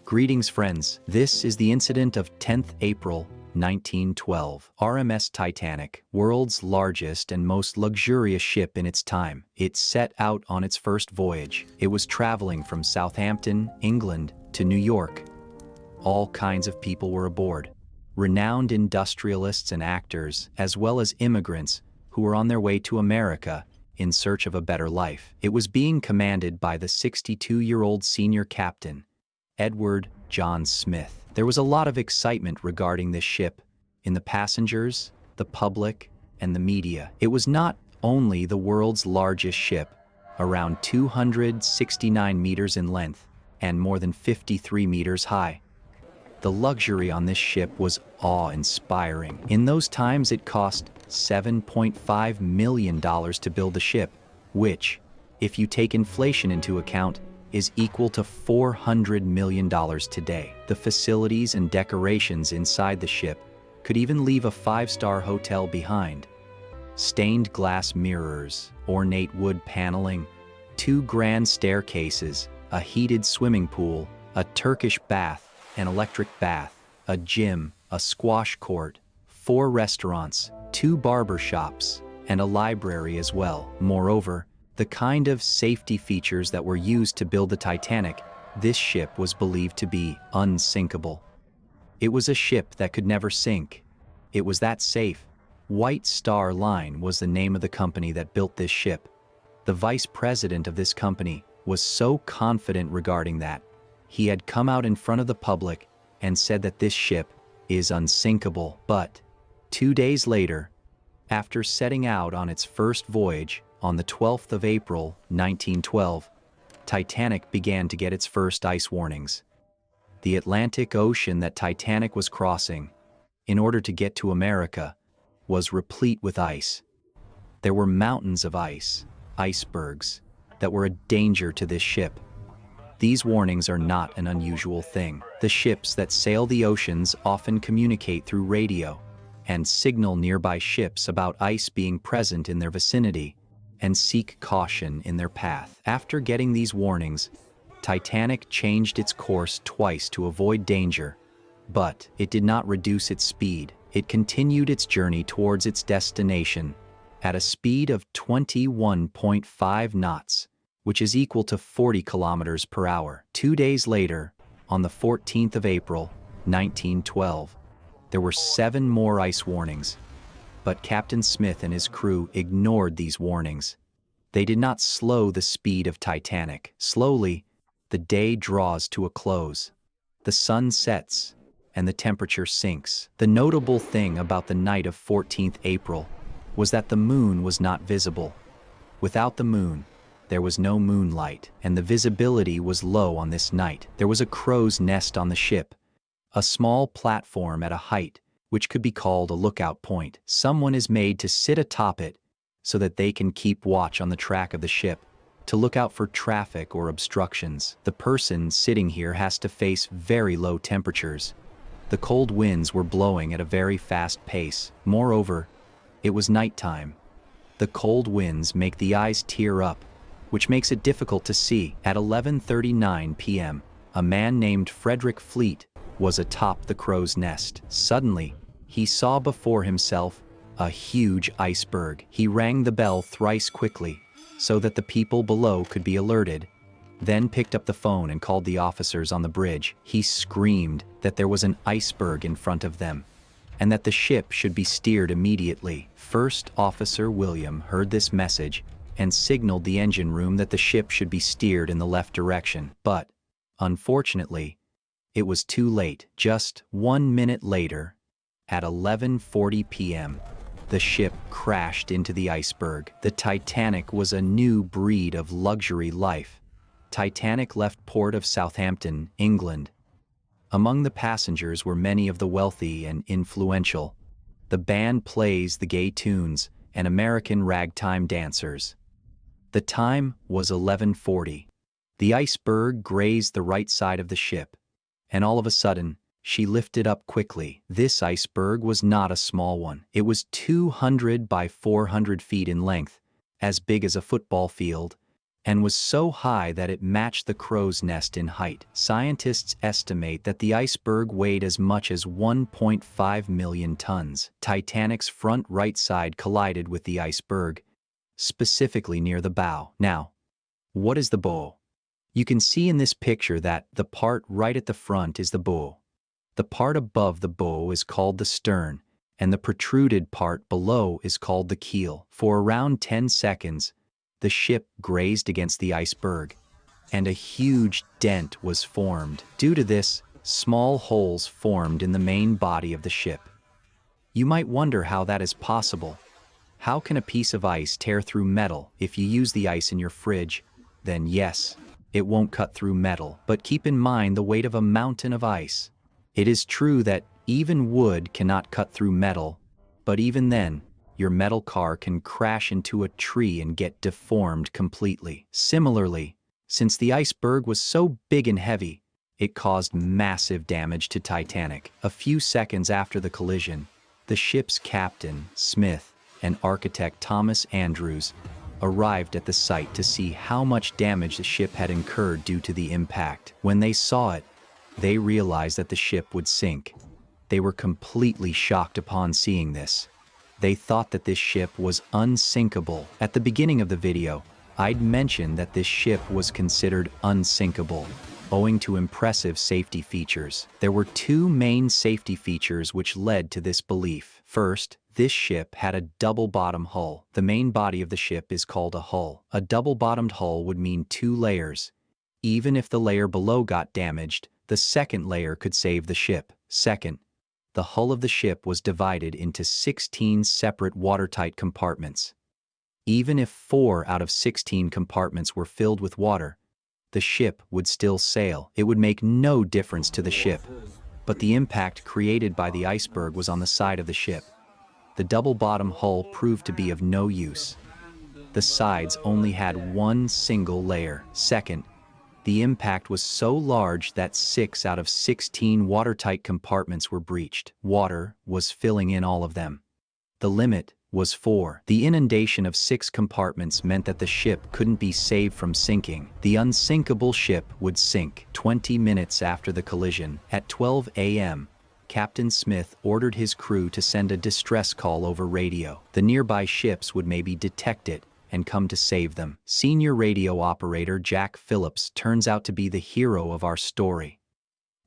Greetings, friends. This is the incident of 10th April, 1912. RMS Titanic, world's largest and most luxurious ship in its time. It set out on its first voyage. It was traveling from Southampton, England, to New York. All kinds of people were aboard. Renowned industrialists and actors, as well as immigrants who were on their way to America in search of a better life. It was being commanded by the 62-year-old senior captain, Edward John Smith. There was a lot of excitement regarding this ship in the passengers, the public, and the media. It was not only the world's largest ship, around 269 meters in length and more than 53 meters high. The luxury on this ship was awe-inspiring. In those times, it cost $7.5 million to build the ship, which, if you take inflation into account, is equal to $400 million today. The facilities and decorations inside the ship could even leave a five-star hotel behind. Stained glass mirrors, ornate wood paneling, 2 grand staircases, a heated swimming pool, a Turkish bath, an electric bath, a gym, a squash court, 4 restaurants, 2 barber shops, and a library as well. Moreover, the kind of safety features that were used to build the Titanic, this ship was believed to be unsinkable. It was a ship that could never sink. It was that safe. White Star Line was the name of the company that built this ship. The vice president of this company was so confident regarding that, he had come out in front of the public and said that this ship is unsinkable. But 2 days later, after setting out on its first voyage, on the 12th of April, 1912, Titanic began to get its first ice warnings. The Atlantic Ocean that Titanic was crossing, in order to get to America, was replete with ice. There were mountains of ice, icebergs, that were a danger to this ship. These warnings are not an unusual thing. The ships that sail the oceans often communicate through radio and signal nearby ships about ice being present in their vicinity and seek caution in their path. After getting these warnings, Titanic changed its course twice to avoid danger, but it did not reduce its speed. It continued its journey towards its destination at a speed of 21.5 knots, which is equal to 40 kilometers per hour. 2 days later, on the 14th of April, 1912, there were 7 more ice warnings. But Captain Smith and his crew ignored these warnings. They did not slow the speed of Titanic. Slowly, the day draws to a close. The sun sets, and the temperature sinks. The notable thing about the night of 14th April was that the moon was not visible. Without the moon, there was no moonlight, and the visibility was low on this night. There was a crow's nest on the ship, a small platform at a height which could be called a lookout point. Someone is made to sit atop it so that they can keep watch on the track of the ship, to look out for traffic or obstructions. The person sitting here has to face very low temperatures. The cold winds were blowing at a very fast pace. Moreover, it was nighttime. The cold winds make the eyes tear up, which makes it difficult to see. At 11:39 p.m., a man named Frederick Fleet was atop the crow's nest. Suddenly, he saw before himself a huge iceberg. He rang the bell thrice quickly, so that the people below could be alerted, then picked up the phone and called the officers on the bridge. He screamed that there was an iceberg in front of them, and that the ship should be steered immediately. First Officer William heard this message and signaled the engine room that the ship should be steered in the left direction. But, unfortunately, it was too late. Just 1 minute later, at 11:40 p.m., the ship crashed into the iceberg. The Titanic was a new breed of luxury life. Titanic left port of Southampton, England. Among the passengers were many of the wealthy and influential. The band plays the gay tunes and American ragtime dancers. The time was 11:40. The iceberg grazed the right side of the ship, and all of a sudden, she lifted up quickly. This iceberg was not a small one. It was 200 by 400 feet in length, as big as a football field, and was so high that it matched the crow's nest in height. Scientists estimate that the iceberg weighed as much as 1.5 million tons. Titanic's front right side collided with the iceberg, specifically near the bow. Now, what is the bow? You can see in this picture that the part right at the front is the bow. The part above the bow is called the stern, and the protruded part below is called the keel. For around 10 seconds, the ship grazed against the iceberg, and a huge dent was formed. Due to this, small holes formed in the main body of the ship. You might wonder how that is possible. How can a piece of ice tear through metal? If you use the ice in your fridge, then yes, it won't cut through metal. But keep in mind the weight of a mountain of ice. It is true that even wood cannot cut through metal, but even then, your metal car can crash into a tree and get deformed completely. Similarly, since the iceberg was so big and heavy, it caused massive damage to Titanic. A few seconds after the collision, the ship's captain, Smith, and architect Thomas Andrews arrived at the site to see how much damage the ship had incurred due to the impact. When they saw it, they realized that the ship would sink. They were completely shocked upon seeing this. They thought that this ship was unsinkable. At the beginning of the video, I'd mentioned that this ship was considered unsinkable, owing to impressive safety features. There were two main safety features which led to this belief. First, this ship had a double-bottom hull. The main body of the ship is called a hull. A double-bottomed hull would mean 2 layers. Even if the layer below got damaged, the second layer could save the ship. Second, the hull of the ship was divided into 16 separate watertight compartments. Even if 4 out of 16 compartments were filled with water, the ship would still sail. It would make no difference to the ship. But the impact created by the iceberg was on the side of the ship. The double-bottom hull proved to be of no use. The sides only had one single layer. Second, the impact was so large that 6 out of 16 watertight compartments were breached. Water was filling in all of them. The limit was 4. The inundation of 6 compartments meant that the ship couldn't be saved from sinking. The unsinkable ship would sink. 20 minutes after the collision, at 12 a.m., Captain Smith ordered his crew to send a distress call over radio. The nearby ships would maybe detect it and come to save them. Senior radio operator Jack Phillips turns out to be the hero of our story.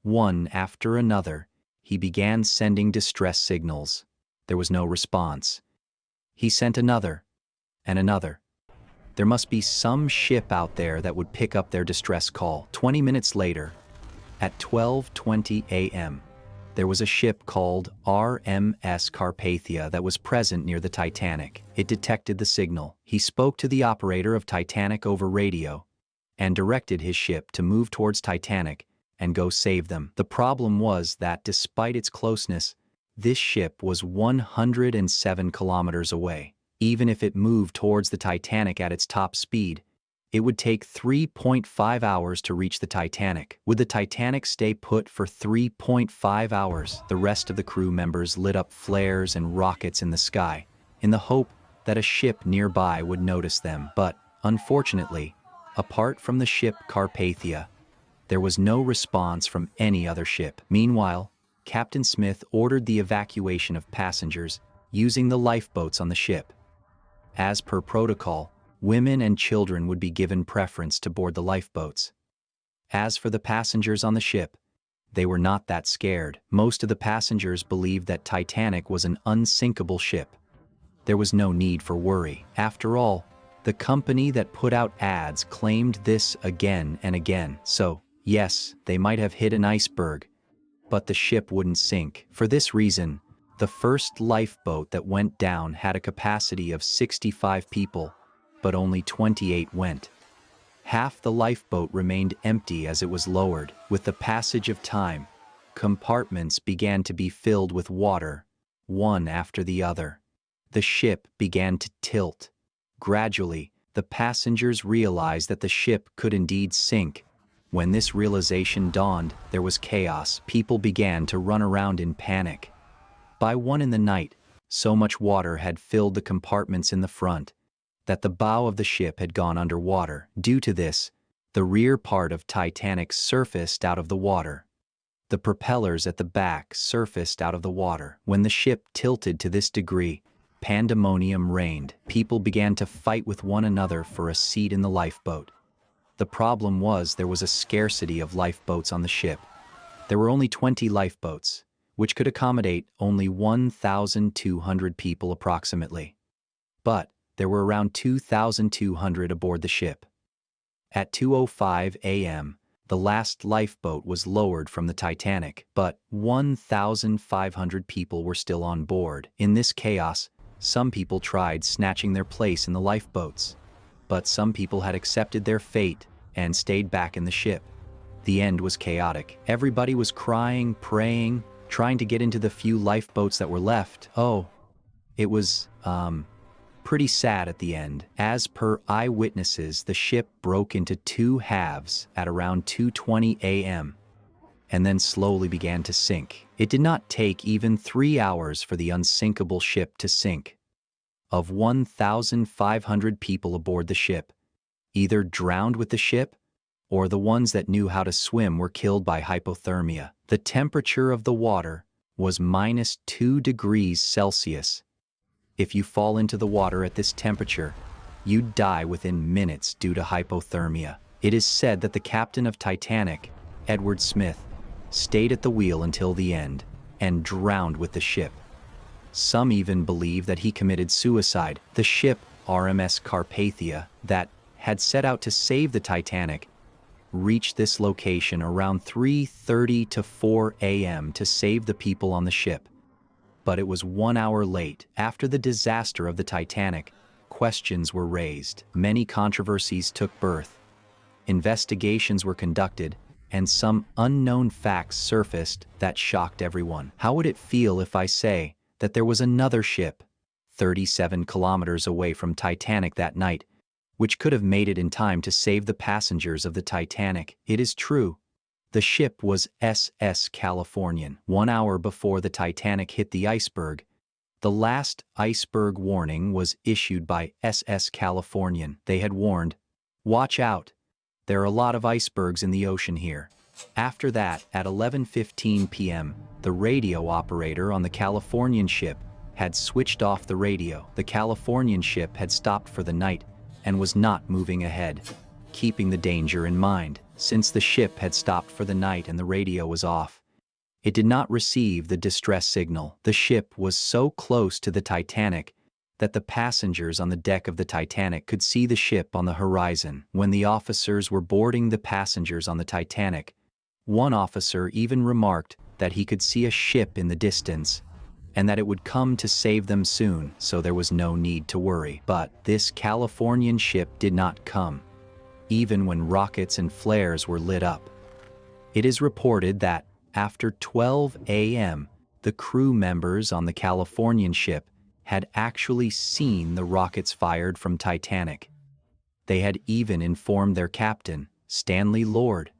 One after another, he began sending distress signals. There was no response. He sent another, and another. There must be some ship out there that would pick up their distress call. 20 minutes later, at 12:20 a.m., there was a ship called RMS Carpathia that was present near the Titanic. It detected the signal. He spoke to the operator of Titanic over radio and directed his ship to move towards Titanic and go save them. The problem was that despite its closeness, this ship was 107 kilometers away. Even if it moved towards the Titanic at its top speed, it would take 3.5 hours to reach the Titanic. Would the Titanic stay put for 3.5 hours? The rest of the crew members lit up flares and rockets in the sky, in the hope that a ship nearby would notice them. But, unfortunately, apart from the ship Carpathia, there was no response from any other ship. Meanwhile, Captain Smith ordered the evacuation of passengers using the lifeboats on the ship. As per protocol, women and children would be given preference to board the lifeboats. As for the passengers on the ship, they were not that scared. Most of the passengers believed that Titanic was an unsinkable ship. There was no need for worry. After all, the company that put out ads claimed this again and again. So, yes, they might have hit an iceberg, but the ship wouldn't sink. For this reason, the first lifeboat that went down had a capacity of 65 people, but only 28 went. Half the lifeboat remained empty as it was lowered. With the passage of time, compartments began to be filled with water, one after the other. The ship began to tilt. Gradually, the passengers realized that the ship could indeed sink. When this realization dawned, there was chaos. People began to run around in panic. By 1 in the night, so much water had filled the compartments in the front that the bow of the ship had gone underwater. Due to this, the rear part of Titanic surfaced out of the water. The propellers at the back surfaced out of the water. When the ship tilted to this degree, pandemonium reigned. People began to fight with one another for a seat in the lifeboat. The problem was there was a scarcity of lifeboats on the ship. There were only 20 lifeboats, which could accommodate only 1,200 people approximately. But there were around 2,200 aboard the ship. At 2:05 a.m., the last lifeboat was lowered from the Titanic, but 1,500 people were still on board. In this chaos, some people tried snatching their place in the lifeboats, but some people had accepted their fate and stayed back in the ship. The end was chaotic. Everybody was crying, praying, trying to get into the few lifeboats that were left. Oh, it was, pretty sad at the end. As per eyewitnesses, the ship broke into two halves at around 2:20 a.m. and then slowly began to sink. It did not take even 3 hours for the unsinkable ship to sink. Of 1,500 people aboard the ship, either drowned with the ship or the ones that knew how to swim were killed by hypothermia. The temperature of the water was -2 degrees Celsius. If you fall into the water at this temperature, you'd die within minutes due to hypothermia. It is said that the captain of Titanic, Edward Smith, stayed at the wheel until the end and drowned with the ship. Some even believe that he committed suicide. The ship, RMS Carpathia, that had set out to save the Titanic, reached this location around 3:30 to 4 a.m. to save the people on the ship. But it was 1 hour late. After the disaster of the Titanic, questions were raised. Many controversies took birth. Investigations were conducted, and some unknown facts surfaced that shocked everyone. How would it feel if I say that there was another ship 37 kilometers away from Titanic that night, which could have made it in time to save the passengers of the Titanic? It is true. The ship was SS Californian. 1 hour before the Titanic hit the iceberg, the last iceberg warning was issued by SS Californian. They had warned, "Watch out, there are a lot of icebergs in the ocean here." After that, at 11:15 p.m., the radio operator on the Californian ship had switched off the radio. The Californian ship had stopped for the night and was not moving ahead, keeping the danger in mind. Since the ship had stopped for the night and the radio was off, it did not receive the distress signal. The ship was so close to the Titanic that the passengers on the deck of the Titanic could see the ship on the horizon. When the officers were boarding the passengers on the Titanic, one officer even remarked that he could see a ship in the distance and that it would come to save them soon, so there was no need to worry. But this Californian ship did not come, even when rockets and flares were lit up. It is reported that after 12 a.m., the crew members on the Californian ship had actually seen the rockets fired from Titanic. They had even informed their captain, Stanley Lord.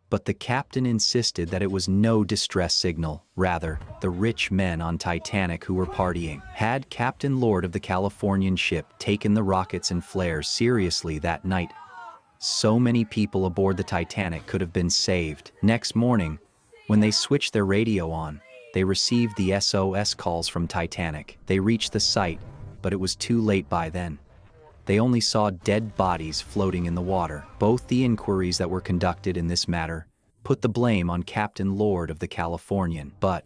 But the captain insisted that it was no distress signal. Rather, the rich men on Titanic who were partying. Had Captain Lord of the Californian ship taken the rockets and flares seriously that night, so many people aboard the Titanic could have been saved. Next morning, when they switched their radio on, they received the SOS calls from Titanic. They reached the site, but it was too late by then. They only saw dead bodies floating in the water. Both the inquiries that were conducted in this matter put the blame on Captain Lord of the Californian. But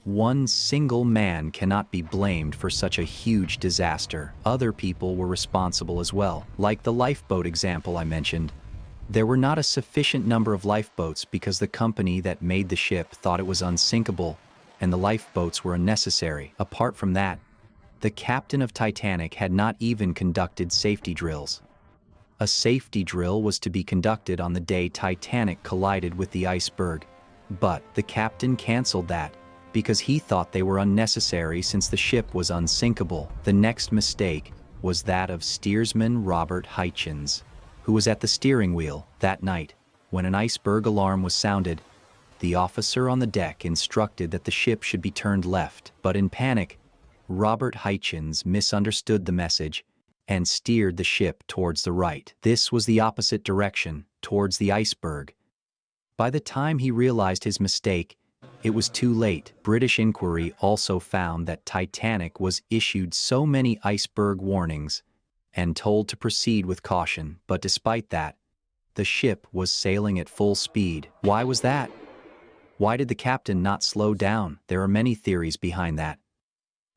one single man cannot be blamed for such a huge disaster. Other people were responsible as well. Like the lifeboat example I mentioned, there were not a sufficient number of lifeboats because the company that made the ship thought it was unsinkable and the lifeboats were unnecessary. Apart from that, the captain of Titanic had not even conducted safety drills. A safety drill was to be conducted on the day Titanic collided with the iceberg, but the captain canceled that because he thought they were unnecessary since the ship was unsinkable. The next mistake was that of steersman Robert Hitchens, who was at the steering wheel that night. When an iceberg alarm was sounded, the officer on the deck instructed that the ship should be turned left, but in panic, Robert Hitchens misunderstood the message and steered the ship towards the right. This was the opposite direction, towards the iceberg. By the time he realized his mistake, it was too late. British inquiry also found that Titanic was issued so many iceberg warnings and told to proceed with caution, but despite that, the ship was sailing at full speed. Why was that? Why did the captain not slow down? There are many theories behind that.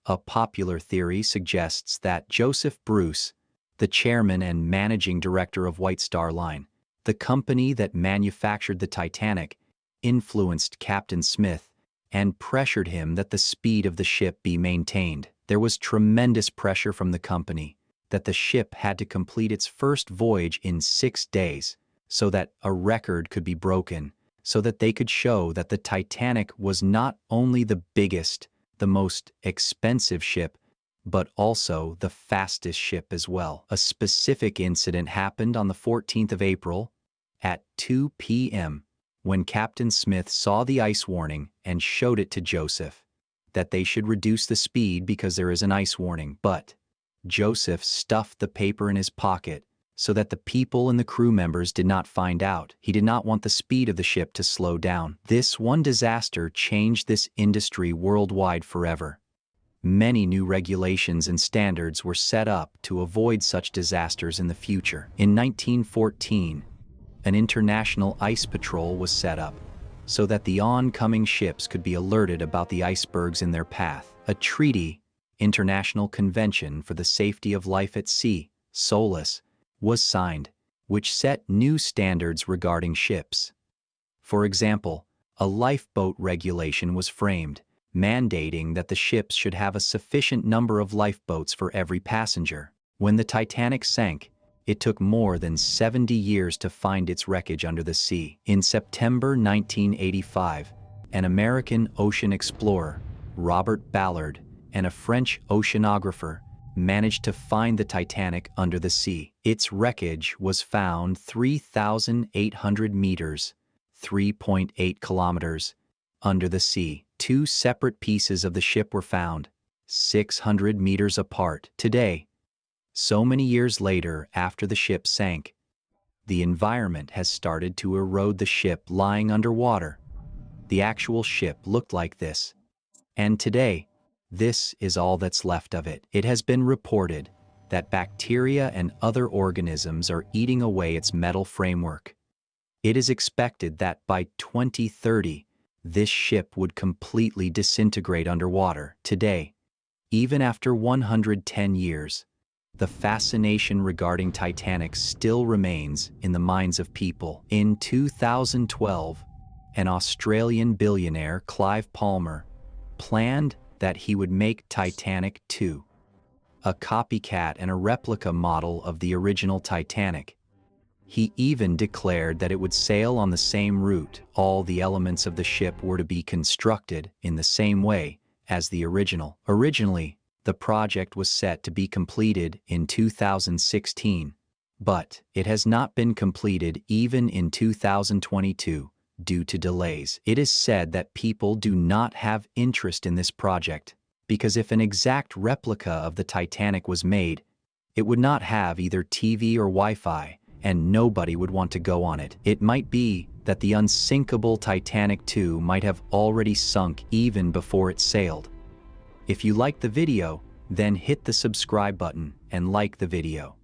A popular theory suggests that Joseph Bruce, the chairman and managing director of White Star Line, the company that manufactured the Titanic, influenced Captain Smith and pressured him that the speed of the ship be maintained. There was tremendous pressure from the company that the ship had to complete its first voyage in 6 days so that a record could be broken, so that they could show that the Titanic was not only the biggest, the most expensive ship, but also the fastest ship as well. A specific incident happened on the 14th of April at 2 p.m. when Captain Smith saw the ice warning and showed it to Joseph, that they should reduce the speed because there is an ice warning. But Joseph stuffed the paper in his pocket so that the people and the crew members did not find out. He did not want the speed of the ship to slow down. This one disaster changed this industry worldwide forever. Many new regulations and standards were set up to avoid such disasters in the future. In 1914, an international ice patrol was set up so that the oncoming ships could be alerted about the icebergs in their path. A treaty, International Convention for the Safety of Life at Sea, SOLAS, was signed, which set new standards regarding ships. For example, a lifeboat regulation was framed, mandating that the ships should have a sufficient number of lifeboats for every passenger. When the Titanic sank, it took more than 70 years to find its wreckage under the sea. In September 1985, an American ocean explorer, Robert Ballard, and a French oceanographer managed to find the Titanic under the sea. Its wreckage was found 3,800 meters, 3.8 kilometers, under the sea. 2 separate pieces of the ship were found, 600 meters apart. Today, so many years later after the ship sank, the environment has started to erode the ship lying underwater. The actual ship looked like this. And today, this is all that's left of it. It has been reported that bacteria and other organisms are eating away its metal framework. It is expected that by 2030, this ship would completely disintegrate underwater. Today, even after 110 years, the fascination regarding Titanic still remains in the minds of people. In 2012, an Australian billionaire, Clive Palmer, planned that he would make Titanic 2, a copycat and a replica model of the original Titanic. He even declared that it would sail on the same route. All the elements of the ship were to be constructed in the same way as the original. Originally, the project was set to be completed in 2016, but it has not been completed even in 2022 due to delays. It is said that people do not have interest in this project because if an exact replica of the Titanic was made, it would not have either TV or Wi-Fi, and nobody would want to go on it. It might be that the unsinkable Titanic 2 might have already sunk even before it sailed. If you liked the video, then hit the subscribe button and like the video.